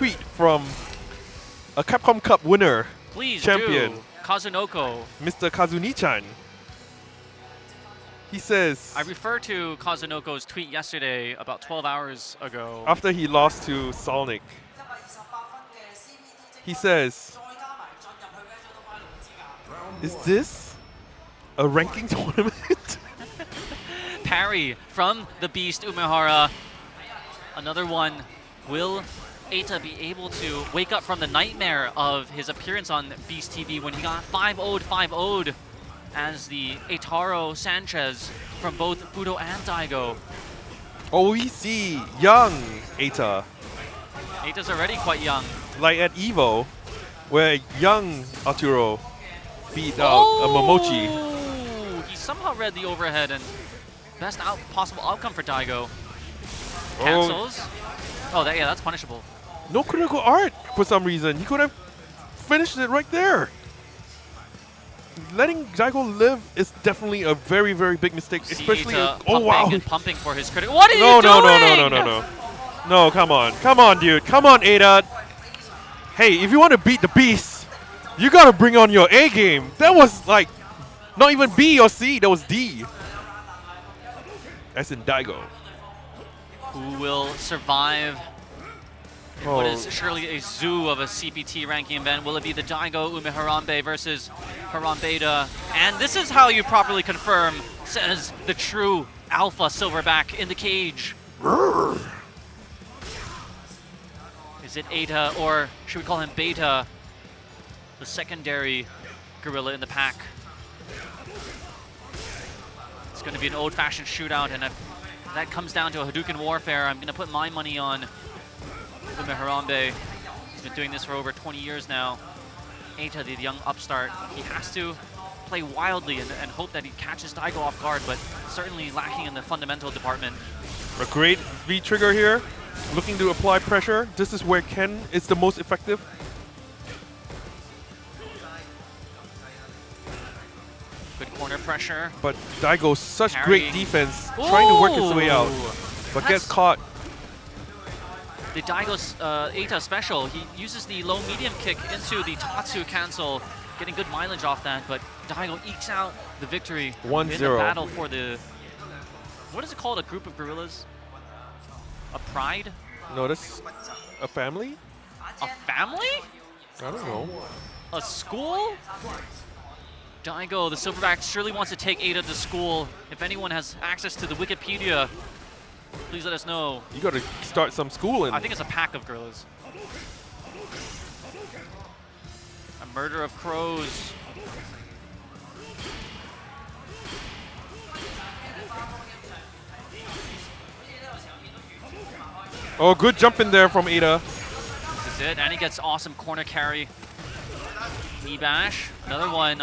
tweet from a Capcom Cup winner, Please champion, do. Kazunoko. Mr. Kazuni-chan. He says, I referred to Kazunoko's tweet yesterday, about 12 hours ago. after he lost to Sonic, he says, is this a ranking tournament? Parry from the Beast Umehara. Another one. Will Eita be able to wake up from the nightmare of his appearance on Beast TV when he got 5-0'd, 5-0'd as the Eitaro Sanchez from both Budo and Daigo? Oh, we see young Eita, Eita's already quite young. like at EVO, where young Arturo beat out a Momochi. He somehow read the overhead and best possible outcome for Daigo. Cancels. Oh, yeah, that's punishable. No critical art for some reason. He could have finished it right there. Letting Daigo live is definitely a very, very big mistake, especially. Oh wow! And pumping for his critical. What are you No, doing? No, come on, dude, come on, Eita. Hey, if you want to beat the Beast, you gotta bring on your A game. That was like, not even B or C. That was D. As in Daigo. Who will survive Oh. what is surely a zoo of a CPT ranking event? Will it be the Daigo Umehara versus Harambe? And this is how you properly confirm, says the true alpha silverback in the cage. Is it Eita, or should we call him Beta, the secondary gorilla in the pack? It's going to be an old-fashioned shootout, and if that comes down to a Hadouken warfare, I'm going to put my money on Umehara. He's been doing this for over 20 years now. Eita, the young upstart, he has to play wildly and hope that he catches Daigo off guard, but certainly lacking in the fundamental department. A great V-trigger here, looking to apply pressure. This is where Ken is the most effective. Good corner pressure. But Daigo, such Parry. great defense, trying to work his way out, but gets That's caught. The Daigo's Eita special. He uses the low medium kick into the Tatsu cancel, getting good mileage off that, but Daigo ekes out the victory 1-0. in the battle for the, what is it called, a group of gorillas? A pride? No, that's a family? A family? I don't know. A school? Daigo, the silverback, surely wants to take Eita to school. If anyone has access to the Wikipedia, please let us know. You gotta start some schooling. I think it's a pack of gorillas. A murder of crows. Oh, good jump in there from Eita. This is it, and he gets awesome corner carry. Knee bash, another one.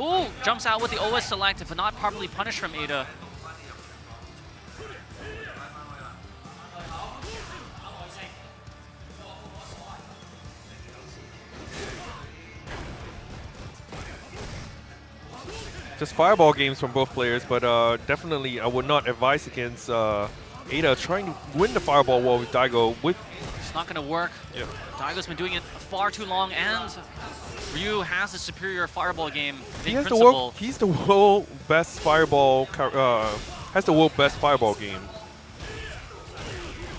Ooh, jumps out with the OS select, but not properly punished from Eita. Just fireball games from both players, but definitely I would not advise against Eita trying to win the fireball wall with Daigo. It's not going to work. Yeah. Daigo's been doing it far too long, and Ryu has a superior fireball game. He has he's the world best fireball. Has the world best fireball game.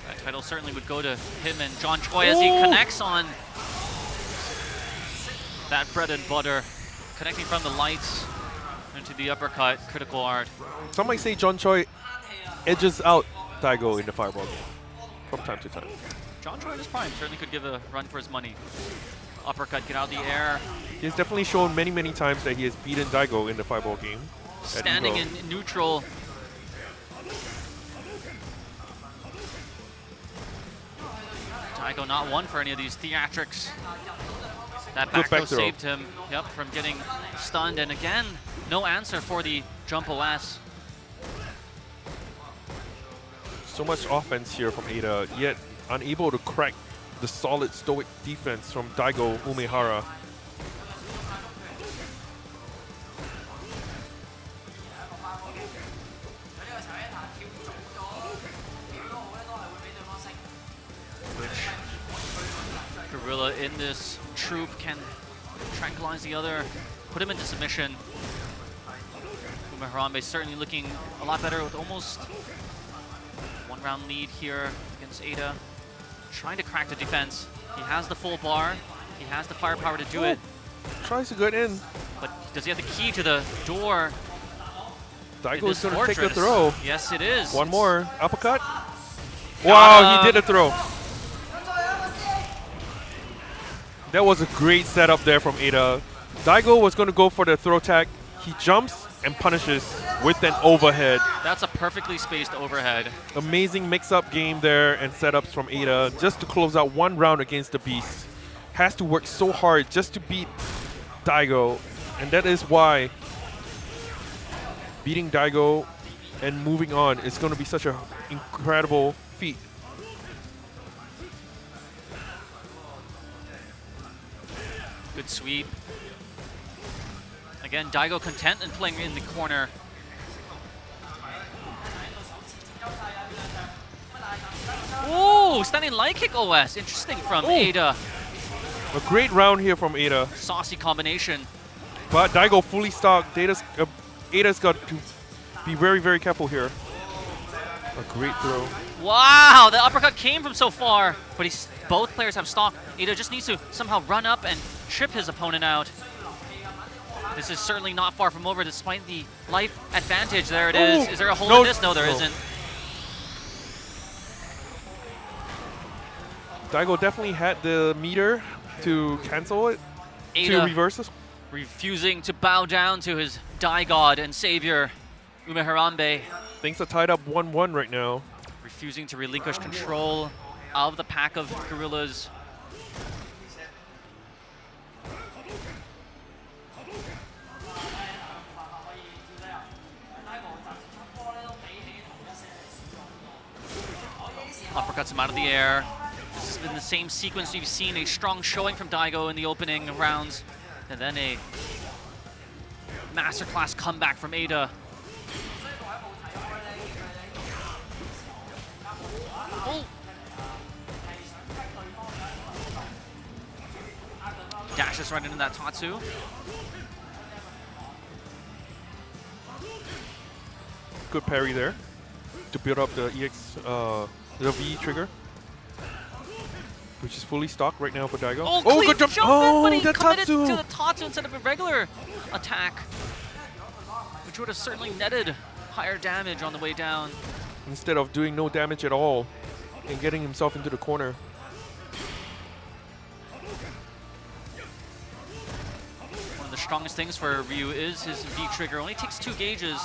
That title certainly would go to him and John Choi as he connects on that bread and butter, connecting from the lights into the uppercut, critical art. Some might say John Choi edges out Daigo in the fireball game from time to time. John Choi in his prime certainly could give a run for his money. Uppercut, get out of the air. He has definitely shown many, many times that he has beaten Daigo in the fireball game. Standing in neutral. Daigo not one for any of these theatrics. That back throw saved him from getting stunned. And again, no answer for the jump OS. So much offense here from Eita, yet unable to crack the solid stoic defense from Daigo Umehara. gorilla in this troop can tranquilize the other, put him into submission. Umehara certainly looking a lot better with almost 1 round lead here against Eita. Trying to crack the defense. He has the full bar. He has the firepower to do it. Tries to get in. But does he have the key to the door? Daigo is going to take the throw. Yes, it is. One more. Uppercut. Wow, he did a throw. That was a great setup there from Eita. Daigo was going to go for the throw tag. He jumps and punishes with an overhead. That's a perfectly spaced overhead. Amazing mix-up game there and setups from Eita just to close out 1 round against the Beast. Has to work so hard just to beat Daigo, and that is why beating Daigo and moving on is going to be such an incredible feat. Good sweep. Again, Daigo content and playing in the corner. Ooh, standing light kick OS. Interesting from Eita. A great round here from Eita. Saucy combination. But Daigo fully stocked. Eita's got to be very, very careful here. A great throw. Wow, the uppercut came from so far, but both players have stock. Eita just needs to somehow run up and trip his opponent out. This is certainly not far from over despite the life advantage. There it is. Is there a hold in this? No, there isn't. Daigo definitely had the meter to cancel it, Eita to reverse it. Refusing to bow down to his God and savior, Umehara. Things are tied up 1-1 right now. Refusing to relinquish control of the pack of gorillas. Uppercuts him out of the air. This has been the same sequence we've seen, a strong showing from Daigo in the opening rounds, and then a masterclass comeback from Eita. Oh. Dashes right into that Tatsu. Good parry there to build up the the V trigger, which is fully stocked right now for Daigo. Oh, good jump! But he the committed Tatsu! to the Tatsu instead of a regular attack, which would have certainly netted higher damage on the way down. Instead of doing no damage at all and getting himself into the corner. One of the strongest things for Ryu is his V trigger. Only takes 2 gauges.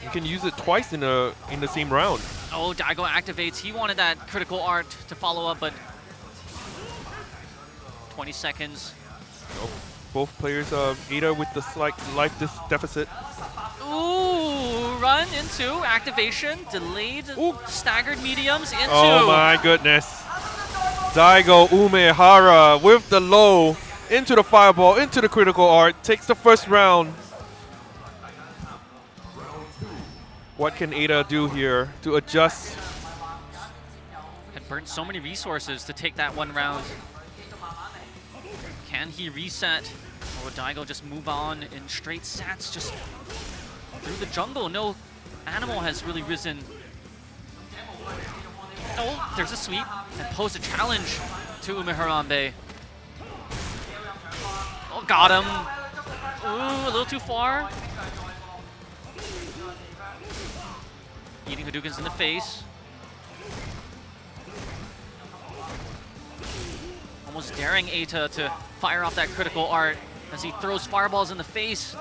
You can use it twice in the same round. Oh, Daigo activates. He wanted that critical art to follow up, but 20 seconds. Nope. Both players, Eita with the slight life deficit. Ooh, run into activation, delayed, staggered mediums into. Oh my goodness. Daigo Umehara with the low into the fireball, into the critical art, takes the first round. What can Eita do here to adjust? Had burnt so many resources to take that 1 round. Can he reset? Or will Daigo just move on in straight sets just through the jungle? No animal has really risen. Oh, there's a sweep and posed a challenge to Umehara. Oh, got him. Ooh, a little too far. Eating Hadoukens in the face. Almost daring Eita to fire off that critical art as he throws fireballs in the face.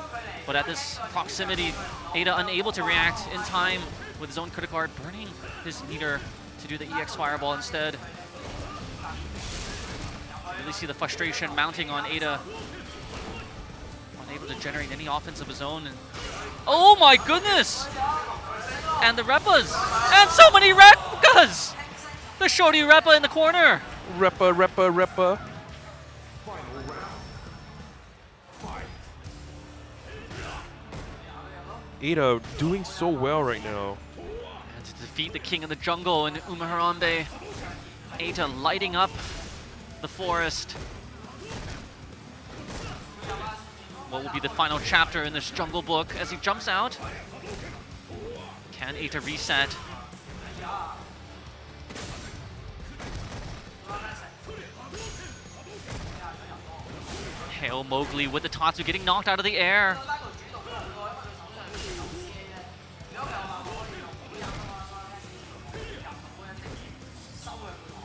But at this proximity, Eita unable to react in time with his own critical art, burning his meter to do the EX fireball instead. Really see the frustration mounting on Eita. Unable to generate any offense of his own. And oh my goodness! And the Reppas! And so many Reppas! The Shorty Reppa in the corner! Reppa. Eita doing so well right now. And to defeat the king of the jungle and Umehara, Eita lighting up the forest. What will be the final chapter in this Jungle Book as he jumps out? Can Eita reset? Hail Mowgli with the Tatsu getting knocked out of the air.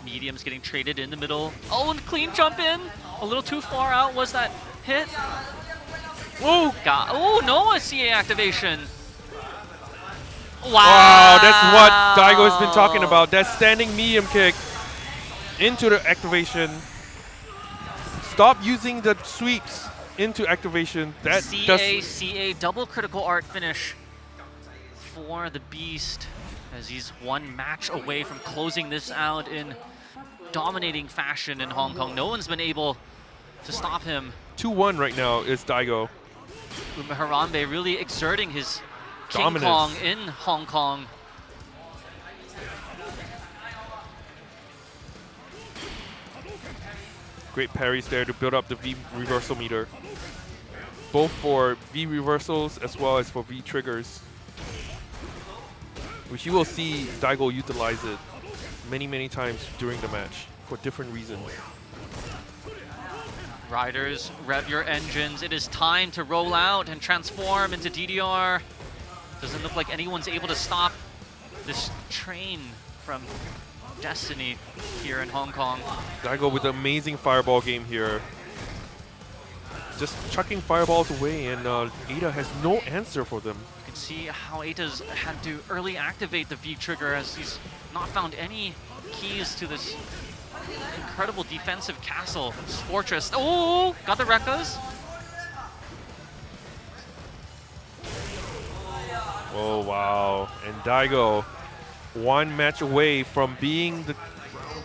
Medium's getting traded in the middle. Oh, and clean jump in. A little too far out was that hit. Whoa! Oh, no, a CA activation. Wow, that's what Daigo has been talking about. That standing medium kick into the activation. Stop using the sweeps into activation. That CA double critical art finish for the Beast, as he's one match away from closing this out in dominating fashion in Hong Kong. No one's been able to stop him. 2-1 right now is Daigo. Umehara really exerting his King Dominance. Kong in Hong Kong. Great parries there to build up the V reversal meter. Both for V reversals as well as for V triggers. Which you will see Daigo utilize it many times during the match for different reasons. Riders, rev your engines. It is time to roll out and transform into DDR. Doesn't look like anyone's able to stop this train from destiny here in Hong Kong. Daigo with an amazing fireball game here. Just chucking fireballs away, and Eita has no answer for them. You can see how Eita's had to early activate the V trigger as he's not found any keys to this incredible defensive castle, this fortress. Oh, got the Rekkas. Oh, wow. And Daigo, one match away from being the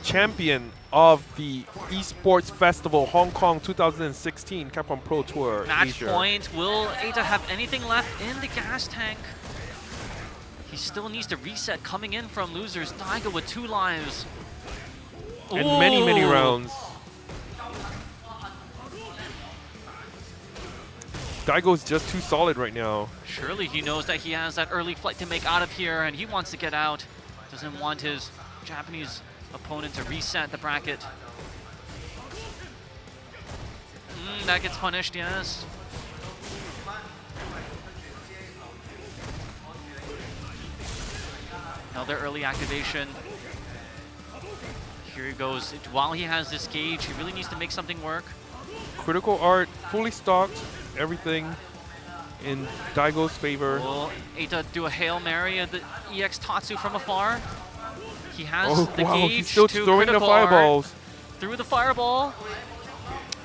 champion of the Esports Festival Hong Kong 2016 Capcom Pro Tour Match Asia. point. Will Eita have anything left in the gas tank? He still needs to reset coming in from losers. Daigo with 2 lives. And many Ooh. rounds. Daigo's just too solid right now. Surely he knows that he has that early flight to make out of here, and he wants to get out. Doesn't want his Japanese opponent to reset the bracket. That gets punished, yes. Another early activation. Here he goes. While he has this gauge, he really needs to make something work. Critical art, fully stocked, everything in Daigo's favor. Will Eita do a Hail Mary at the EX Tatsu from afar? He has the wow, gauge he's still to throwing the critical art. fireballs. Through the fireball.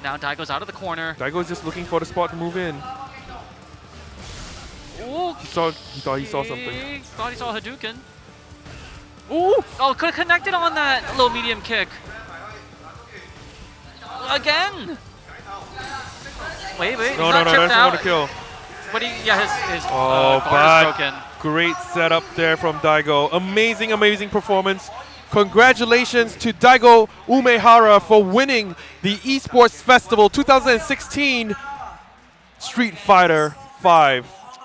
Now Daigo's out of the corner. Daigo's just looking for the spot to move in. Ooh, He thought he saw something. Thought he saw Hadouken. Ooh! Oh, could have connected on that low medium kick. Again. Wait, he's No, not tripped that's out. not a kill. But his Oh, guard but is broken. great setup there from Daigo. Amazing performance. Congratulations to Daigo Umehara for winning the Esports Festival 2016 Street Fighter V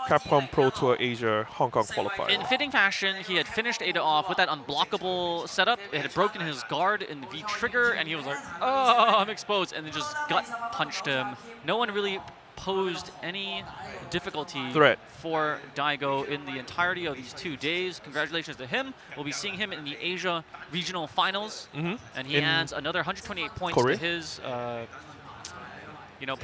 Capcom Pro Tour Asia Hong Kong qualifier. In fitting fashion, he had finished Eita off with that unblockable setup. It had broken his guard in the V trigger, and he was like, "Oh, I'm exposed," and then just gut punched him. No one really posed any difficulty Threat for Daigo in the entirety of these 2 days. Congratulations to him. We'll be seeing him in the Asia Regional Finals, and he adds another 128 points Korea? to his,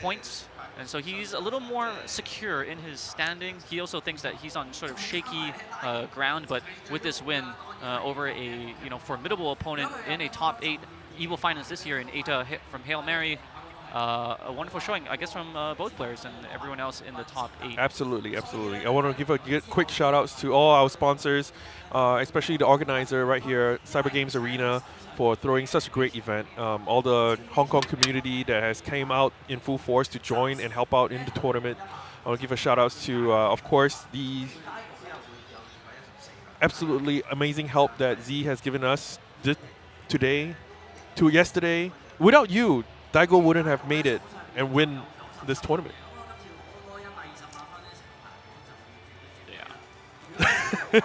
points. And so he's a little more secure in his standings. He also thinks that he's on sort of shaky ground, but with this win over a formidable opponent in a top 8 EVO Finals this year in Eita from Hail Mary, a wonderful showing, I guess, from both players and everyone else in the top 8. Absolutely. I want to give a quick shout outs to all our sponsors, especially the organizer right here, Cyber Games Arena, for throwing such a great event. All the Hong Kong community that has came out in full force to join and help out in the tournament. I want to give a shout outs to, of course, the absolutely amazing help that Z has given us yesterday, without you, Daigo wouldn't have made it and win this tournament. Yeah.